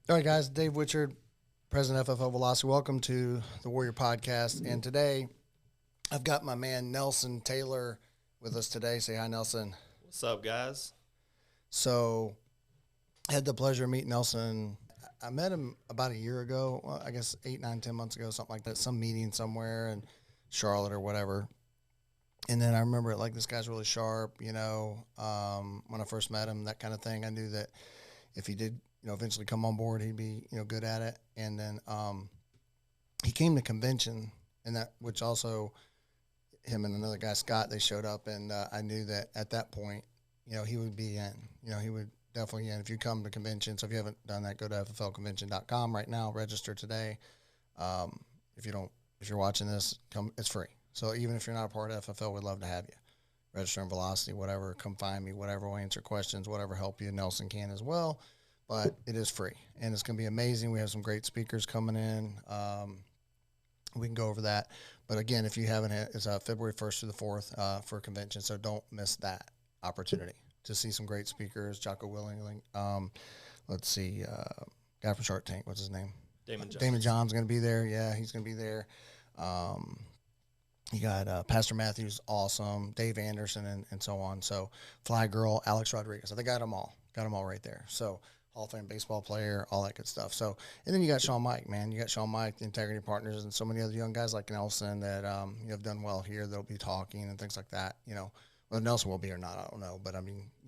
All right, guys. Dave Whichard, President FFL Velocity. Welcome to the Warrior Podcast. And today, I've got my man Nelson Taylor with us today. Say hi, Nelson. What's up, guys? So, I had the pleasure of meeting Nelson. I met him about a year ago. Well, I guess 8, 9, 10 months ago, something like that. Some meeting somewhere in Charlotte or whatever. And then I remember like this guy's really sharp. When I first met him, that kind of thing. I knew that if he did, eventually come on board, he'd be, good at it. And then he came to convention, and that, which also him and another guy, Scott, they showed up, and I knew that at that point, he would be in. He would definitely in if you come to convention. So if you haven't done that, go to fflconvention.com right now, register today. If you're watching this, come. It's free. So even if you're not a part of FFL, we'd love to have you. Register in Velocity, whatever. Come find me, whatever. We'll answer questions, whatever help you. Nelson can as well. But it is free, and it's going to be amazing. We have some great speakers coming in. We can go over that. But, again, if you haven't, it's February 1st through the 4th for a convention, so don't miss that opportunity to see some great speakers. Jocko Willingling. Let's see. Guy from Shark Tank, what's his name? Damon John's going to be there. Yeah, he's going to be there. You got Pastor Matthews, awesome, Dave Anderson, and so on. So, Fly Girl, Alex Rodriguez. So they got them all. Got them all right there. So, Hall of Fame baseball player, all that good stuff. So, and then you got Sean Mike, man. You got Sean Mike, the Integrity Partners, and so many other young guys like Nelson that have done well here. That'll be talking and things like that. Whether Nelson will be or not, I don't know. But,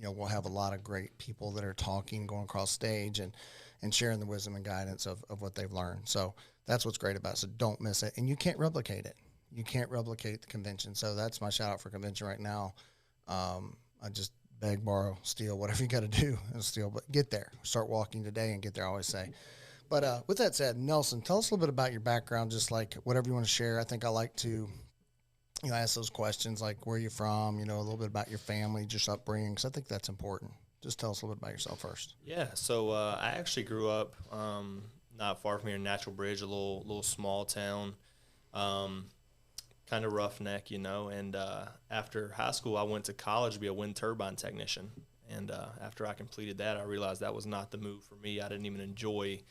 we'll have a lot of great people that are talking, going across stage and sharing the wisdom and guidance of what they've learned. So, that's what's great about it. So, don't miss it. And you can't replicate it. You can't replicate the convention. So that's my shout out for convention right now. I just beg, borrow, steal, whatever you got to do and steal, but get there. Start walking today and get there, I always say. But with that said, Nelson, tell us a little bit about your background, just like whatever you want to share. I think I like to, ask those questions like where you're from, a little bit about your family, just upbringing, because I think that's important. Just tell us a little bit about yourself first. Yeah, so I actually grew up not far from here in Natural Bridge, a little small town. Kind of roughneck, and after high school, I went to college to be a wind turbine technician. And after I completed that, I realized that was not the move for me. I didn't even enjoy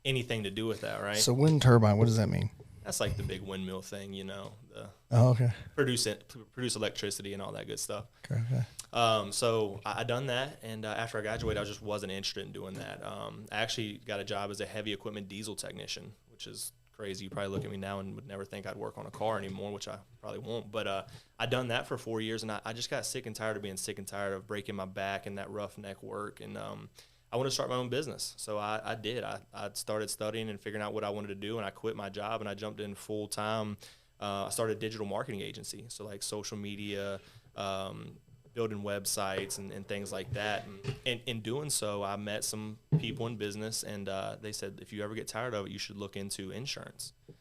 anything to do with that, right? So wind turbine, what does that mean? That's like the big windmill thing, okay. Produce electricity and all that good stuff. Okay. So I done that, and after I graduated, I just wasn't interested in doing that. I actually got a job as a heavy equipment diesel technician, which is crazy. You probably look at me now and would never think I'd work on a car anymore, which I probably won't. But I done that for 4 years, and I just got sick and tired of being sick and tired of breaking my back and that roughneck work. And I wanted to start my own business. So I did. I started studying and figuring out what I wanted to do, and I quit my job, and I jumped in full time. I started a digital marketing agency, so like social media, building websites and things like that. And in doing so, I met some people in business, and they said, if you ever get tired of it, you should look into insurance. And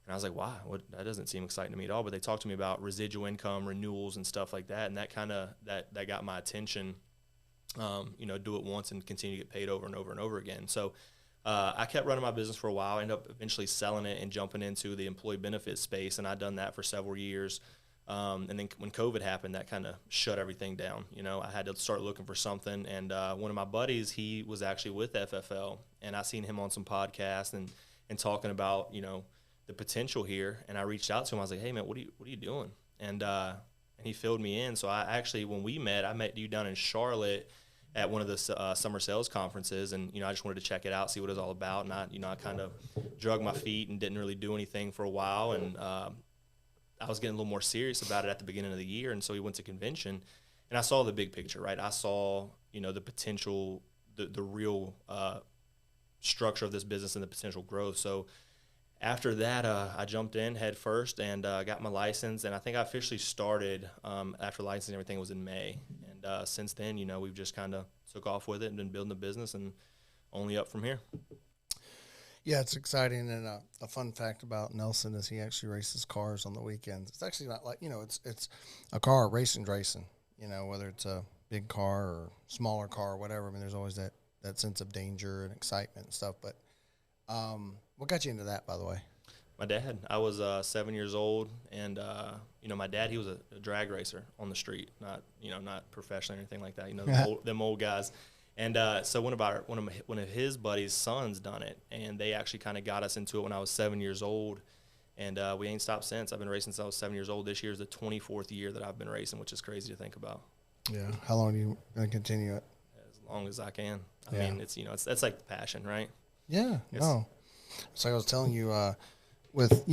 I was like, wow, that doesn't seem exciting to me at all. But they talked to me about residual income, renewals, and stuff like that, and that kind of that got my attention. Do it once and continue to get paid over and over and over again. So I kept running my business for a while. I ended up eventually selling it and jumping into the employee benefits space, and I'd done that for several years. And then when COVID happened, that kind of shut everything down. I had to start looking for something. And one of my buddies, he was actually with FFL, and I seen him on some podcasts and talking about, the potential here. And I reached out to him. I was like, hey, man, what are you doing? And he filled me in. So I actually, when we met, I met you down in Charlotte at one of the summer sales conferences. And, I just wanted to check it out, see what it was all about. And I kind of drug my feet and didn't really do anything for a while. And I was getting a little more serious about it at the beginning of the year, and so we went to convention, and I saw the big picture, right? I saw, the potential, the real structure of this business and the potential growth. So after that, I jumped in head first and got my license, and I think I officially started after licensing everything was in May. And since then, we've just kind of took off with it and been building the business and only up from here. Yeah, it's exciting, and a fun fact about Nelson is he actually races cars on the weekends. It's actually not like, it's a car, racing, whether it's a big car or smaller car or whatever. I mean, there's always that sense of danger and excitement and stuff. But what got you into that, by the way? My dad. I was 7 years old, and my dad, he was a drag racer on the street, not professionally or anything like that. Them old guys. And so one of his buddies' sons done it, and they actually kind of got us into it when I was 7 years old, and we ain't stopped since. I've been racing since I was 7 years old. This year is the 24th year that I've been racing, which is crazy to think about. Yeah. How long are you going to continue it? As long as I can. I Yeah. mean, that's like passion, right? Yeah. It's, No. So I was telling you, with,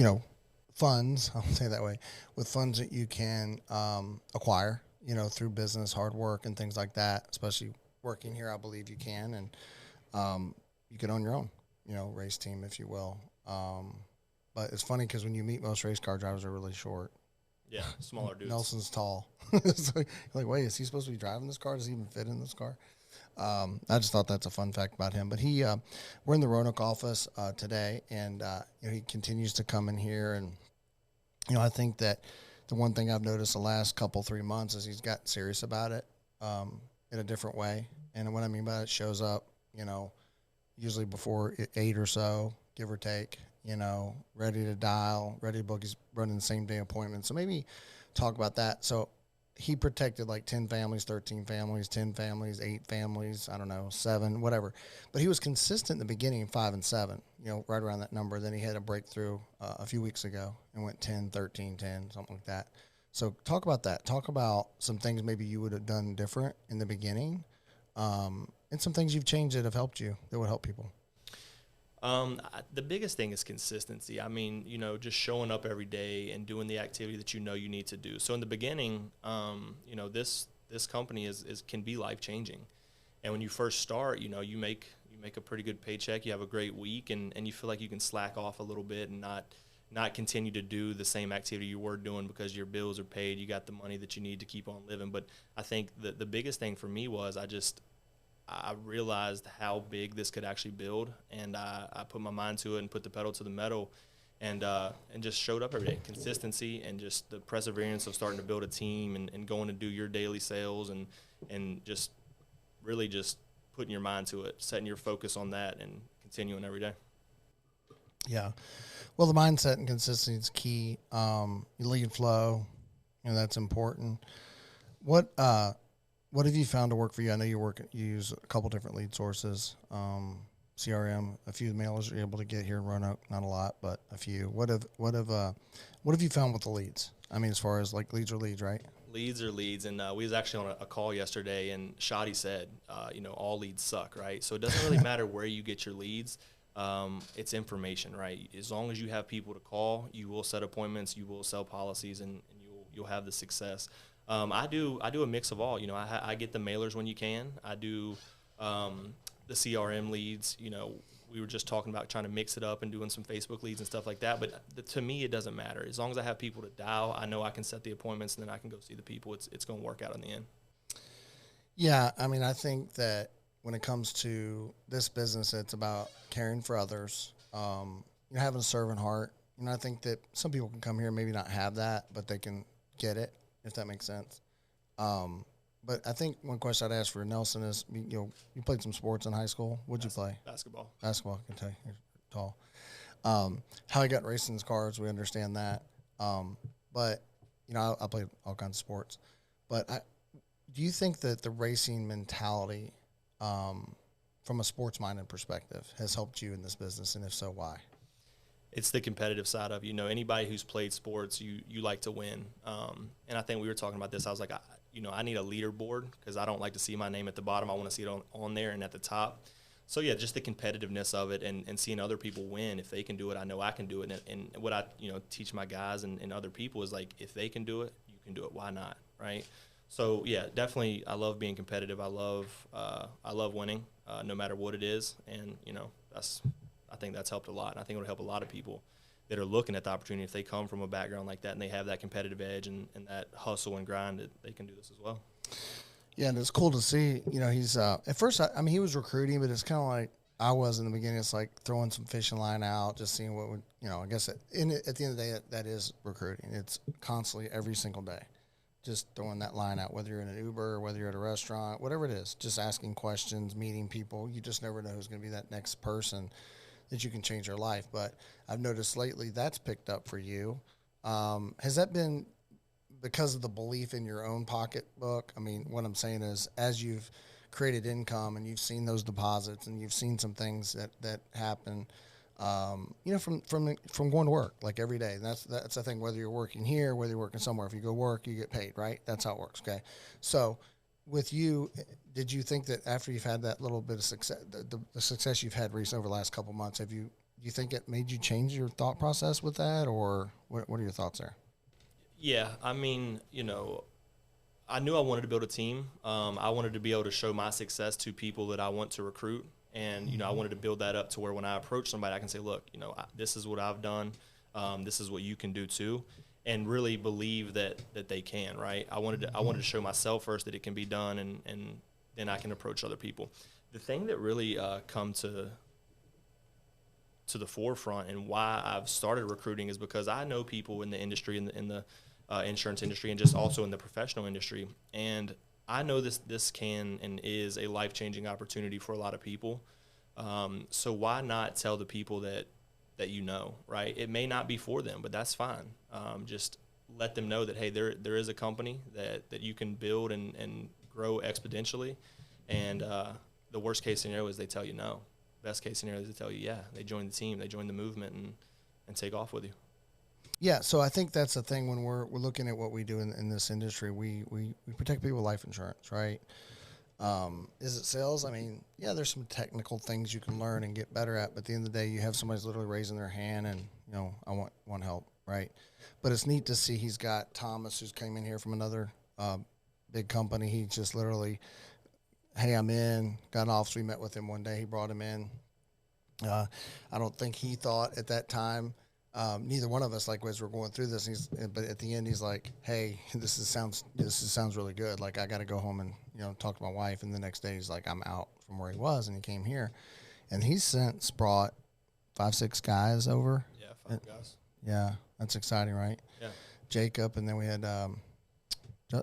funds, I'll say it that way, with funds that you can acquire, through business, hard work, and things like that, especially working here, I believe you can. And you can own your own, race team, if you will. But it's funny because when you meet most race car drivers are really short. Yeah, smaller dudes. Nelson's tall. So you're like, wait, is he supposed to be driving this car? Does he even fit in this car? I just thought that's a fun fact about him. But we're in the Roanoke office today, and he continues to come in here. And I think that the one thing I've noticed the last 3 months is he's got serious about it in a different way. And what I mean by it, shows up, usually before 8 or so, give or take. Ready to dial, ready to book. He's running the same day appointment. So maybe talk about that. So he protected like 10 families, 13 families, 10 families, 8 families, I don't know, 7, whatever. But he was consistent in the beginning, 5 and 7, right around that number. Then he had a breakthrough a few weeks ago and went 10, 13, 10, something like that. So talk about that. Talk about some things maybe you would have done different in the beginning, and some things you've changed that have helped you, that would help people. The biggest thing is consistency. I mean, just showing up every day and doing the activity that you need to do. So in the beginning, this company can be life changing. And when you first start, you make a pretty good paycheck. You have a great week, and you feel like you can slack off a little bit and not continue to do the same activity you were doing because your bills are paid. You got the money that you need to keep on living. But I think the biggest thing for me was I realized how big this could actually build, and I put my mind to it and put the pedal to the metal, and just showed up every day. Consistency and just the perseverance of starting to build a team and going to do your daily sales and just really just putting your mind to it, setting your focus on that, and continuing every day. Yeah. Well, the mindset and consistency is key. You lead flow, that's important. What have you found to work for you? I know you use a couple different lead sources, CRM, a few mailers you're able to get here in Roanoke, not a lot, but a few. What have you found with the leads? I mean, as far as like leads are leads, right? Leads are leads, and we was actually on a call yesterday, and Shadi said, all leads suck, right? So it doesn't really matter where you get your leads. It's information, right? As long as you have people to call, you will set appointments, you will sell policies, and you'll have the success. I do a mix of all. I get the mailers when you can. I do the CRM leads. We were just talking about trying to mix it up and doing some Facebook leads and stuff like that. But to me, it doesn't matter. As long as I have people to dial, I know I can set the appointments, and then I can go see the people. It's going to work out in the end. Yeah, I mean, I think that when it comes to this business, it's about caring for others, having a servant heart. I think that some people can come here and maybe not have that, but they can get it, if that makes sense. But I think one question I'd ask for Nelson is, you played some sports in high school. What'd you play? Basketball. Basketball, I can tell you, you're tall. How he got racing cars, we understand that. But, I played all kinds of sports. But do you think that the racing mentality, from a sports-minded perspective, has helped you in this business, and if so, why? It's the competitive side of, anybody who's played sports, you like to win. And I think we were talking about this. I was like, I need a leaderboard because I don't like to see my name at the bottom. I want to see it on there and at the top. So, yeah, just the competitiveness of it and seeing other people win. If they can do it, I know I can do it. And what I, teach my guys and other people is, like, if they can do it, you can do it. Why not, right? So, yeah, definitely I love being competitive. I love winning no matter what it is. And, I think that's helped a lot. And I think it'll help a lot of people that are looking at the opportunity. If they come from a background like that and they have that competitive edge and that hustle and grind, that they can do this as well. Yeah, and it's cool to see. He's at first, I mean, he was recruiting, but it's kind of like I was in the beginning. It's like throwing some fishing line out, just seeing what would, I guess at the end of the day, that is recruiting. It's constantly every single day, just throwing that line out, whether you're in an Uber or whether you're at a restaurant, whatever it is, just asking questions, meeting people. You just never know who's going to be that next person that you can change your life. But I've noticed lately that's picked up for you. Has that been because of the belief in your own pocketbook? I mean, what I'm saying is, as you've created income, and you've seen those deposits, and you've seen some things that happen, from going to work like every day. And that's the thing. Whether you're working here, whether you're working somewhere, if you go work, you get paid, right? That's how it works. Okay, so with you, did you think that after you've had that little bit of success, the success you've had recently over the last couple of months, do you think it made you change your thought process with that, or what are your thoughts there? Yeah, I mean, I knew I wanted to build a team. I wanted to be able to show my success to people that I want to recruit. And, I wanted to build that up to where when I approach somebody, I can say, look, this is what I've done. This is what you can do too. And really believe that they can, right? I wanted to show myself first that it can be done, and then I can approach other people. The thing that really come to the forefront and why I've started recruiting is because I know people in the industry, in the insurance industry, and just also in the professional industry. And I know this can and is a life-changing opportunity for a lot of people. So why not tell the people that right? It may not be for them, but that's fine. Just let them know that, hey, there is a company that you can build and grow exponentially. And the worst case scenario is they tell you no. Best case scenario is they tell you, yeah, they join the team, they join the movement, and take off with you. Yeah, so I think that's the thing when we're looking at what we do in this industry. We protect people with life insurance, right? Is it sales? I mean, yeah, there's some technical things you can learn and get better at, but at the end of the day, you have somebody's literally raising their hand and, I want help, right? But it's neat to see he's got Thomas, who's came in here from another big company. He just literally, hey, I'm in, got an office. We met with him one day. He brought him in. I don't think he thought at that time, neither one of us, like, as we're going through this, but at the end, he's like, hey, this sounds really good. Like, I got to go home and, talk to my wife. And the next day he's like, I'm out from where he was. And he came here, and he's since brought 5-6 guys over. Yeah, 5 guys. Yeah. That's exciting, right? Yeah. Jacob. And then we had,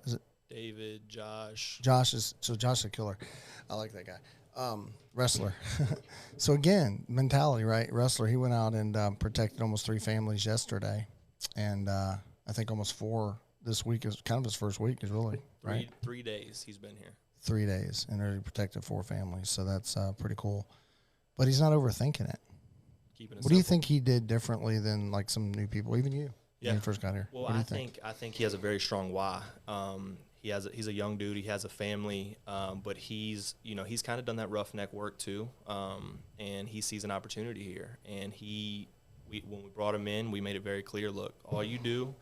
is it David, Josh. Josh is a killer. I like that guy. Wrestler. So again, mentality, right? Wrestler. He went out and protected almost 3 families yesterday, and I think almost 4 this week is kind of his first week. Is really right. 3 days he's been here. 3 days, and already protected 4 families. So that's pretty cool. But he's not overthinking it. Keeping it What simple. do you think he did differently than like some new people, even you? Yeah. When you first got here. Well, I think he has a very strong why. He's a young dude. He has a family, but he's kind of done that roughneck work too, and he sees an opportunity here. And when we brought him in, we made it very clear. Look, all you do,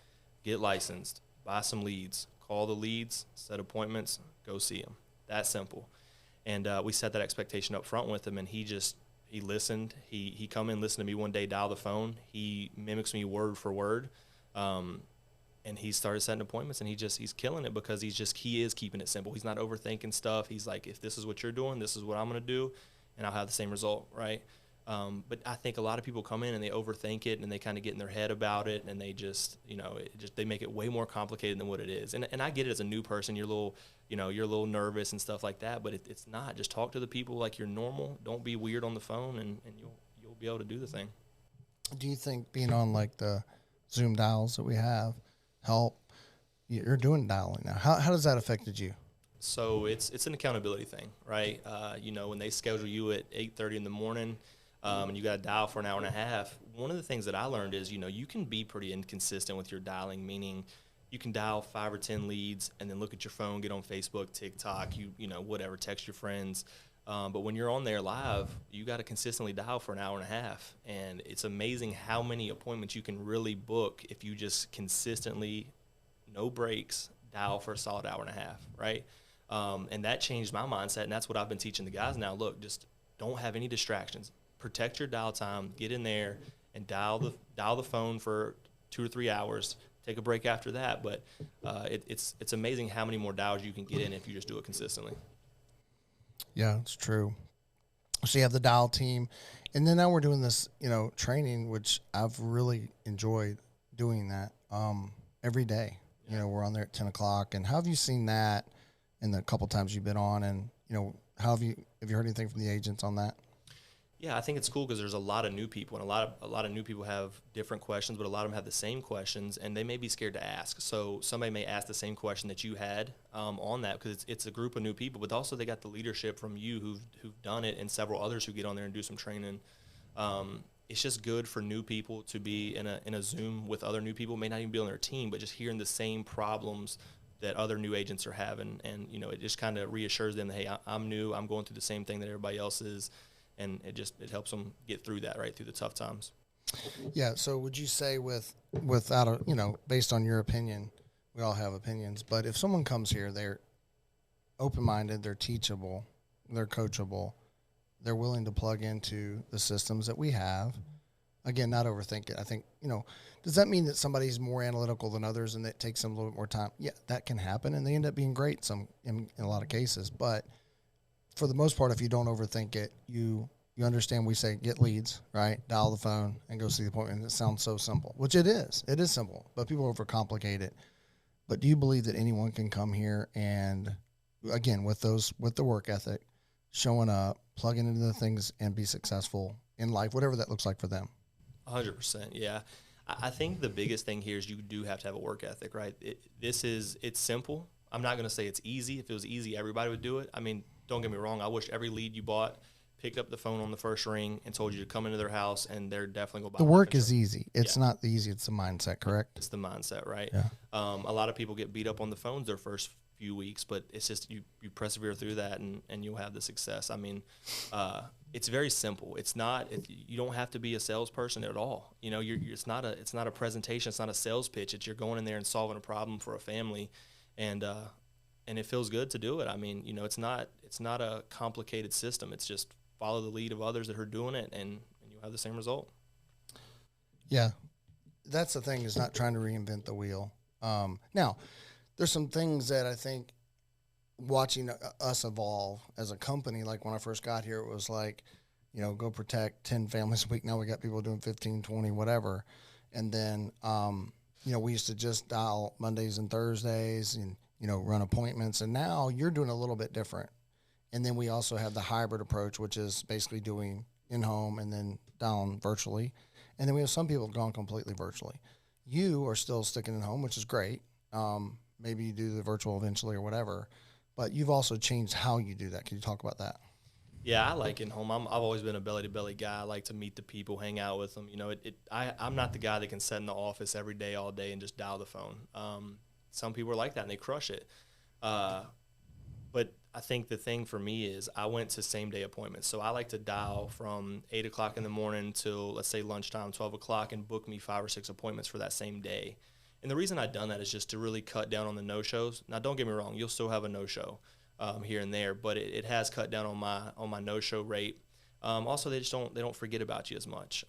get licensed, buy some leads, call the leads, set appointments, go see them. That simple. And we set that expectation up front with him, and he listened. He come in, listen to me one day, dial the phone. He mimics me word for word. And he started setting appointments, and he's killing it because he is keeping it simple. He's not overthinking stuff. He's like, if this is what you're doing, this is what I'm going to do, and I'll have the same result, right? But I think a lot of people come in and they overthink it, and they kind of get in their head about it, and they they make it way more complicated than what it is. And I get it as a new person, you're a little nervous and stuff like that, but it's not. Just talk to the people like you're normal. Don't be weird on the phone, and you'll be able to do the thing. Do you think being on like the Zoom dials that we have help? You're doing dialing now. How does that affected you? So it's an accountability thing, right? When they schedule you at 8:30 in the morning, and you got to dial for an hour and a half. One of the things that I learned is, you can be pretty inconsistent with your dialing, meaning you can dial 5 or 10 leads and then look at your phone, get on Facebook, TikTok, whatever, text your friends. But when you're on there live, you got to consistently dial for an hour and a half. And it's amazing how many appointments you can really book if you just consistently, no breaks, dial for a solid hour and a half, right? And that changed my mindset, and that's what I've been teaching the guys now. Look, just don't have any distractions. Protect your dial time. Get in there and dial the phone for 2 or 3 hours. Take a break after that. But it's amazing how many more dials you can get in if you just do it consistently. Yeah, it's true. So you have the dial team, and then now we're doing this, training, which I've really enjoyed doing that every day. Yeah. We're on there at 10 o'clock. And how have you seen that in the couple times you've been on? And, how have you heard anything from the agents on that? Yeah, I think it's cool because there's a lot of new people, and a lot of new people have different questions, but a lot of them have the same questions, and they may be scared to ask. So somebody may ask the same question that you had on that, because it's a group of new people, but also they got the leadership from you who've done it, and several others who get on there and do some training. It's just good for new people to be in a Zoom with other new people, may not even be on their team, but just hearing the same problems that other new agents are having, and it just kind of reassures them that, hey, I'm new, I'm going through the same thing that everybody else is. And it helps them get through that, right, through the tough times. Yeah. So would you say without a, based on your opinion, we all have opinions, but if someone comes here, they're open-minded, they're teachable, they're coachable, they're willing to plug into the systems that we have. Again, not overthink it. I think, does that mean that somebody's more analytical than others and that takes them a little bit more time? Yeah, that can happen, and they end up being great in a lot of cases. But for the most part, if you don't overthink it, you understand we say get leads, right? Dial the phone and go see the appointment. It sounds so simple, which it is. It is simple, but people overcomplicate it. But do you believe that anyone can come here and, again, with the work ethic, showing up, plugging into the things, and be successful in life, whatever that looks like for them? 100%, yeah. I think the biggest thing here is you do have to have a work ethic, right? It's simple. I'm not going to say it's easy. If it was easy, everybody would do it. I mean, don't get me wrong. I wish every lead you bought picked up the phone on the first ring and told you to come into their house, and they're definitely going to buy. The work is easy. It's not the easy. It's the mindset, correct? It's the mindset, right? Yeah. A lot of people get beat up on the phones their first few weeks, but it's just you persevere through that, and you'll have the success. I mean, it's very simple. It's not. You don't have to be a salesperson at all. It's not a presentation. It's not a sales pitch. You're going in there and solving a problem for a family, and it feels good to do it. I mean, it's not a complicated system. It's just follow the lead of others that are doing it, and you'll have the same result. Yeah, that's the thing, is not trying to reinvent the wheel. Now, there's some things that I think watching us evolve as a company, like when I first got here, it was like, go protect 10 families a week. Now we got people doing 15, 20, whatever. And then, we used to just dial Mondays and Thursdays and, run appointments. And now you're doing a little bit different. And then we also have the hybrid approach, which is basically doing in-home and then down virtually. And then we have some people gone completely virtually. You are still sticking in home, which is great. Maybe you do the virtual eventually or whatever. But you've also changed how you do that. Can you talk about that? Yeah, I like in-home. I've always been a belly-to-belly guy. I like to meet the people, hang out with them. I'm not the guy that can sit in the office every day, all day, and just dial the phone. Some people are like that, and they crush it. But I think the thing for me is I went to same-day appointments. So I like to dial from 8 o'clock in the morning till, let's say, lunchtime, 12 o'clock, and book me 5 or 6 appointments for that same day. And the reason I've done that is just to really cut down on the no-shows. Now, don't get me wrong. You'll still have a no-show here and there, but it has cut down on my no-show rate. Also, they don't forget about you as much.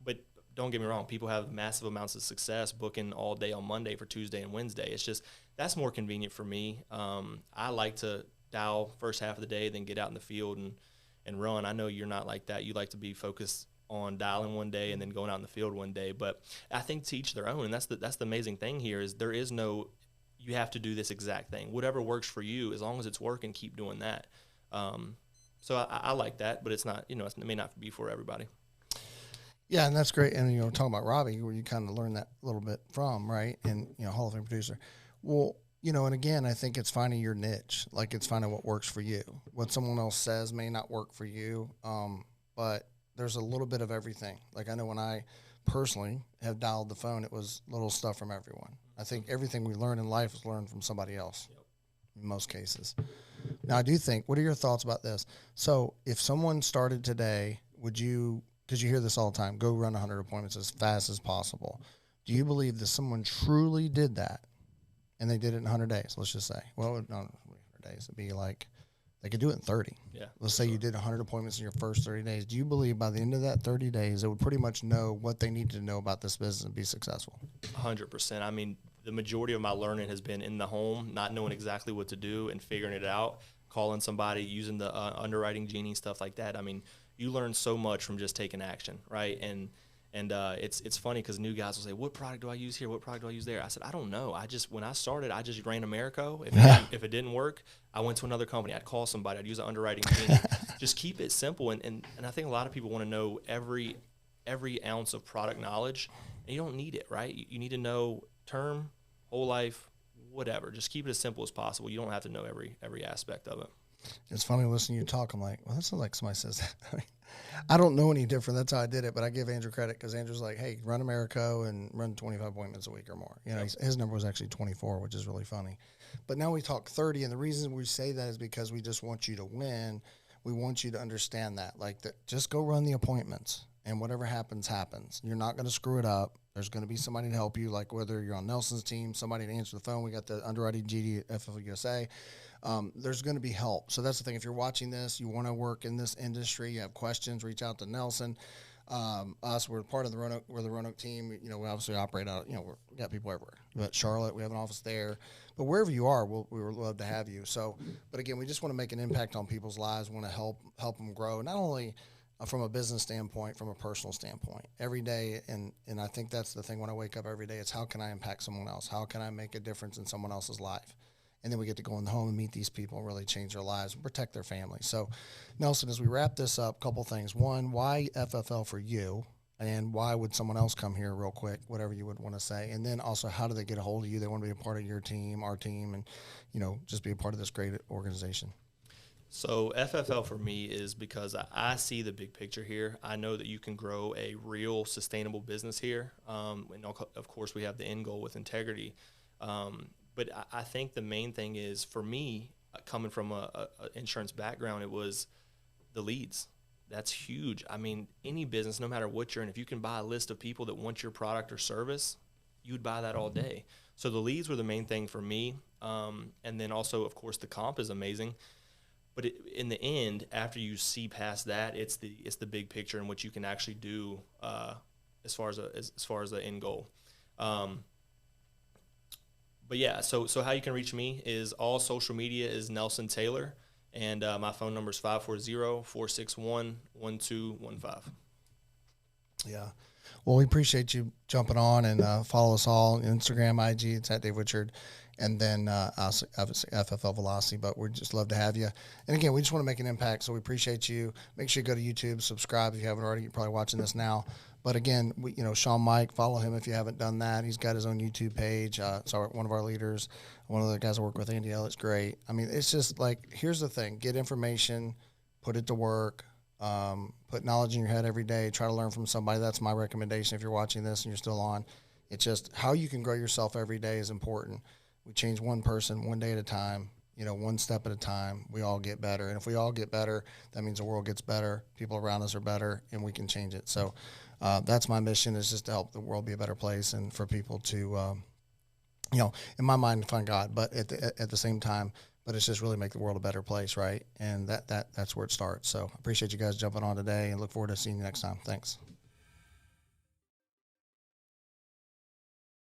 But don't get me wrong. People have massive amounts of success booking all day on Monday for Tuesday and Wednesday. It's just that's more convenient for me. I like to dial first half of the day, then get out in the field and run. I know you're not like that. You like to be focused on dialing one day and then going out in the field one day. But I think to each their own, and that's the amazing thing here is there is no you have to do this exact thing. Whatever works for you, as long as it's working, keep doing that. So I like that, but it's not, it may not be for everybody. Yeah, and that's great. And, talking about Robbie, where you kind of learned that a little bit from, right? And, Hall of Fame producer. Well, and again, I think it's finding your niche. Like, it's finding what works for you. What someone else says may not work for you, but there's a little bit of everything. Like, I know when I personally have dialed the phone, it was little stuff from everyone. I think everything we learn in life is learned from somebody else, in most cases. Now, I do think, what are your thoughts about this? So if someone started today, would you, because you hear this all the time, go run 100 appointments as fast as possible. Do you believe that someone truly did that and they did it in 100 days, let's just say? Well, no, 100 days. It'd be like they could do it in 30. Yeah. Let's say you did 100 appointments in your first 30 days. Do you believe by the end of that 30 days, they would pretty much know what they needed to know about this business and be successful? 100%. I mean, the majority of my learning has been in the home, not knowing exactly what to do and figuring it out, calling somebody, using the underwriting genie, stuff like that. I mean, you learn so much from just taking action, right? And it's funny because new guys will say, what product do I use here? What product do I use there? I said, I don't know. When I started, I just ran Americo. If it didn't work, I went to another company. I'd call somebody. I'd use an underwriting genie. just keep it simple. And I think a lot of people want to know every ounce of product knowledge, and you don't need it, right? You need to know term, whole life, whatever. Just keep it as simple as possible. You don't have to know every aspect of it. It's funny listening to you talk. I'm like, well, that's not like somebody says that. I mean, I don't know any different. That's how I did it. But I give Andrew credit because Andrew's like, hey, run Americo and run 25 appointments a week or more. You know, his number was actually 24, which is really funny. But now we talk 30. And the reason we say that is because we just want you to win. We want you to understand that. Like, just go run the appointments. And whatever happens, happens. You're not going to screw it up. There's going to be somebody to help you, like whether you're on Nelson's team, somebody to answer the phone. We got the underwriting GD at FFL USA. There's going to be help. So that's the thing. If you're watching this, you want to work in this industry, you have questions, reach out to Nelson. We're part of the Roanoke team. You know, we obviously operate out, we got people everywhere. But Charlotte, we have an office there. But wherever you are, we would love to have you. So, but again, we just want to make an impact on people's lives, want to help them grow, not only from a business standpoint, from a personal standpoint, every day. And I think that's the thing when I wake up every day, it's how can I impact someone else? How can I make a difference in someone else's life? And then we get to go in the home and meet these people and really change their lives and protect their families. So, Nelson, as we wrap this up, a couple things. One, why FFL for you? And why would someone else come here real quick, whatever you would want to say? And then also, how do they get a hold of you? They want to be a part of your team, our team, and, just be a part of this great organization. So FFL for me is because I see the big picture here. I know that you can grow a real sustainable business here. And of course, we have the end goal with integrity. But I think the main thing is, for me, coming from a insurance background, it was the leads. That's huge. I mean, any business, no matter what you're in, if you can buy a list of people that want your product or service, you'd buy that all day. So the leads were the main thing for me. And then also, of course, the comp is amazing. But in the end, after you see past that, it's the big picture and what you can actually do as far as the end goal. But yeah, so how you can reach me is all social media is Nelson Taylor, and my phone number is 540-461-1215. Yeah. Well, we appreciate you jumping on and follow us all Instagram, IG. It's at Dave Whichard, and then obviously FFL Velocity. But we'd just love to have you. And again, we just want to make an impact, so we appreciate you. Make sure you go to YouTube, subscribe if you haven't already. You're probably watching this now. But again, Sean Mike, follow him if you haven't done that. He's got his own YouTube page. So one of our leaders, one of the guys I work with, Andy Elliott's great. I mean, it's just like, here's the thing: get information, put it to work. Put knowledge in your head every day. Try to learn from somebody. That's my recommendation. If you're watching this and you're still on, it's just how you can grow yourself every day is important. We change one person one day at a time, one step at a time. We all get better. And if we all get better, that means the world gets better. People around us are better, and we can change it. So that's my mission, is just to help the world be a better place and for people to, in my mind, find God. But at the same time, but it's just really make the world a better place, right? And that's where it starts. So I appreciate you guys jumping on today and look forward to seeing you next time. Thanks.